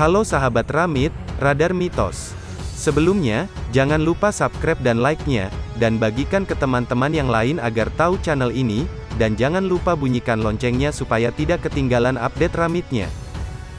Halo sahabat Ramit, Radar Mitos. Sebelumnya, jangan lupa subscribe dan like-nya, dan bagikan ke teman-teman yang lain agar tahu channel ini, dan jangan lupa bunyikan loncengnya supaya tidak ketinggalan update Ramitnya.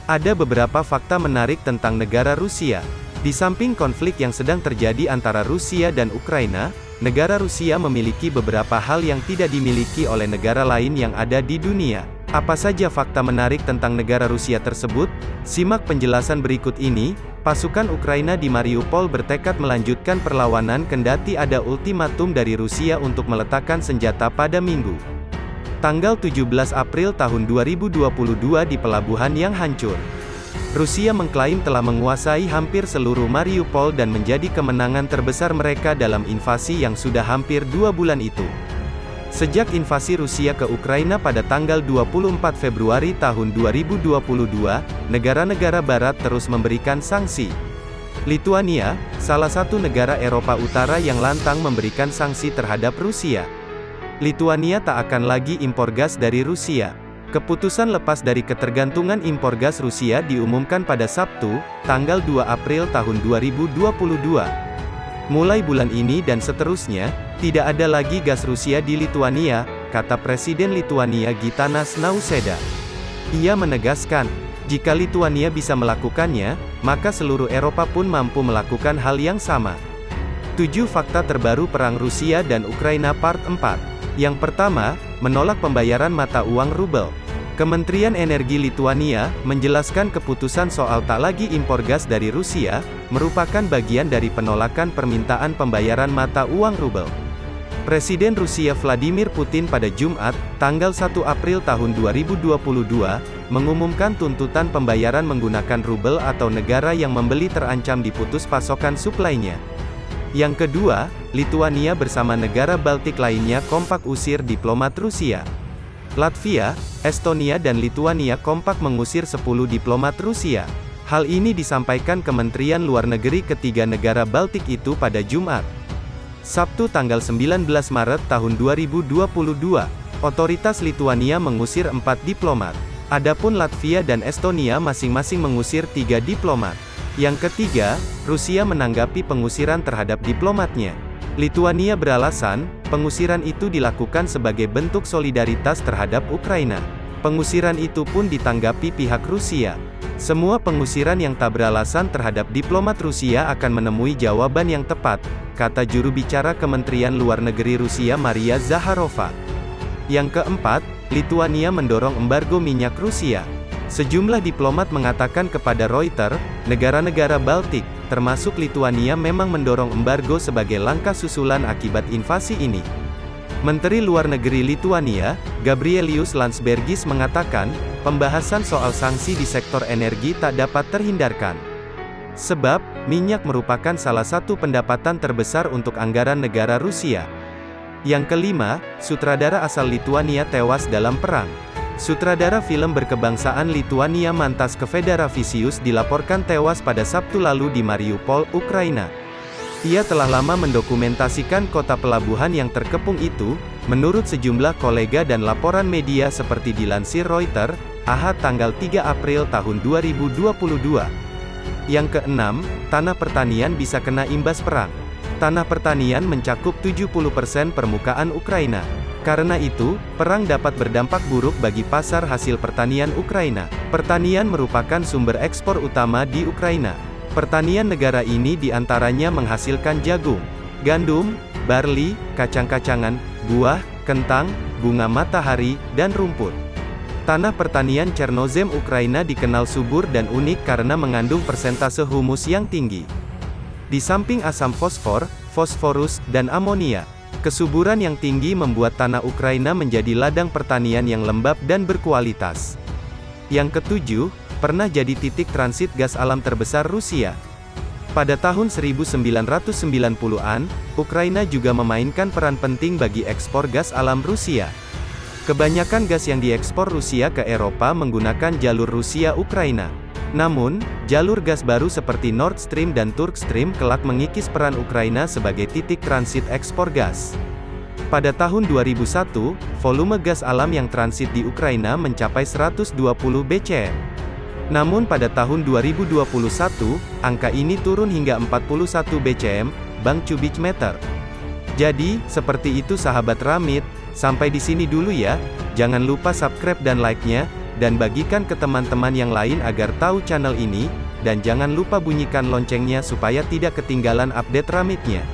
Ada beberapa fakta menarik tentang negara Rusia. Di samping konflik yang sedang terjadi antara Rusia dan Ukraina, negara Rusia memiliki beberapa hal yang tidak dimiliki oleh negara lain yang ada di dunia. Apa saja fakta menarik tentang negara Rusia tersebut? Simak penjelasan berikut ini. Pasukan Ukraina di Mariupol bertekad melanjutkan perlawanan kendati ada ultimatum dari Rusia untuk meletakkan senjata pada Minggu. Tanggal 17 April tahun 2022 di pelabuhan yang hancur. Rusia mengklaim telah menguasai hampir seluruh Mariupol dan menjadi kemenangan terbesar mereka dalam invasi yang sudah hampir 2 bulan itu. Sejak invasi Rusia ke Ukraina pada tanggal 24 Februari tahun 2022, negara-negara barat terus memberikan sanksi. Lituania, salah satu negara Eropa Utara yang lantang memberikan sanksi terhadap Rusia. Lituania tak akan lagi impor gas dari Rusia. Keputusan lepas dari ketergantungan impor gas Rusia diumumkan pada Sabtu, tanggal 2 April tahun 2022. Mulai bulan ini dan seterusnya, tidak ada lagi gas Rusia di Lituania, kata Presiden Lituania Gitanas Nausėda. Ia menegaskan, jika Lituania bisa melakukannya, maka seluruh Eropa pun mampu melakukan hal yang sama. 7 fakta terbaru Perang Rusia dan Ukraina Part 4. Yang pertama, menolak pembayaran mata uang rubel. Kementerian Energi Lituania menjelaskan keputusan soal tak lagi impor gas dari Rusia merupakan bagian dari penolakan permintaan pembayaran mata uang rubel. Presiden Rusia Vladimir Putin pada Jumat, tanggal 1 April tahun 2022, mengumumkan tuntutan pembayaran menggunakan rubel atau negara yang membeli terancam diputus pasokan suplainya. Yang kedua, Lituania bersama negara Baltik lainnya kompak usir diplomat Rusia. Latvia, Estonia dan Lituania kompak mengusir 10 diplomat Rusia. Hal ini disampaikan Kementerian Luar Negeri ketiga negara Baltik itu pada Jumat. Sabtu tanggal 19 Maret tahun 2022, otoritas Lituania mengusir 4 diplomat. Adapun Latvia dan Estonia masing-masing mengusir 3 diplomat. Yang ketiga, Rusia menanggapi pengusiran terhadap diplomatnya. Lituania beralasan, pengusiran itu dilakukan sebagai bentuk solidaritas terhadap Ukraina. Pengusiran itu pun ditanggapi pihak Rusia. Semua pengusiran yang tak beralasan terhadap diplomat Rusia akan menemui jawaban yang tepat, kata juru bicara Kementerian Luar Negeri Rusia Maria Zakharova. Yang keempat, Lituania mendorong embargo minyak Rusia. Sejumlah diplomat mengatakan kepada Reuters, negara-negara Baltik, termasuk Lituania memang mendorong embargo sebagai langkah susulan akibat invasi ini. Menteri Luar Negeri Lituania, Gabrielius Landsbergis mengatakan, pembahasan soal sanksi di sektor energi tak dapat terhindarkan. Sebab, minyak merupakan salah satu pendapatan terbesar untuk anggaran negara Rusia. Yang kelima, sutradara asal Lituania tewas dalam perang. Sutradara film berkebangsaan Lituania Mantas Kvedaravičius dilaporkan tewas pada Sabtu lalu di Mariupol, Ukraina. Ia telah lama mendokumentasikan kota pelabuhan yang terkepung itu, menurut sejumlah kolega dan laporan media seperti dilansir Reuters, Ahad tanggal 3 April tahun 2022. Yang keenam, tanah pertanian bisa kena imbas perang. Tanah pertanian mencakup 70% permukaan Ukraina. Karena itu, perang dapat berdampak buruk bagi pasar hasil pertanian Ukraina. Pertanian merupakan sumber ekspor utama di Ukraina. Pertanian negara ini diantaranya menghasilkan jagung, gandum, barli, kacang-kacangan, buah, kentang, bunga matahari, dan rumput. Tanah pertanian Chernozem Ukraina dikenal subur dan unik karena mengandung persentase humus yang tinggi. Di samping asam fosfor, fosforus, dan amonia, kesuburan yang tinggi membuat tanah Ukraina menjadi ladang pertanian yang lembab dan berkualitas. Yang ketujuh, pernah jadi titik transit gas alam terbesar Rusia. Pada tahun 1990-an, Ukraina juga memainkan peran penting bagi ekspor gas alam Rusia. Kebanyakan gas yang diekspor Rusia ke Eropa menggunakan jalur Rusia-Ukraina. Namun, jalur gas baru seperti Nord Stream dan Turk Stream kelak mengikis peran Ukraina sebagai titik transit ekspor gas. Pada tahun 2001, volume gas alam yang transit di Ukraina mencapai 120 BCM. Namun pada tahun 2021, angka ini turun hingga 41 BCM, Bank Cubic Meter. Jadi, seperti itu sahabat Ramit, sampai di sini dulu ya. Jangan lupa subscribe dan like-nya, dan bagikan ke teman-teman yang lain agar tahu channel ini, dan jangan lupa bunyikan loncengnya supaya tidak ketinggalan update Ramitnya.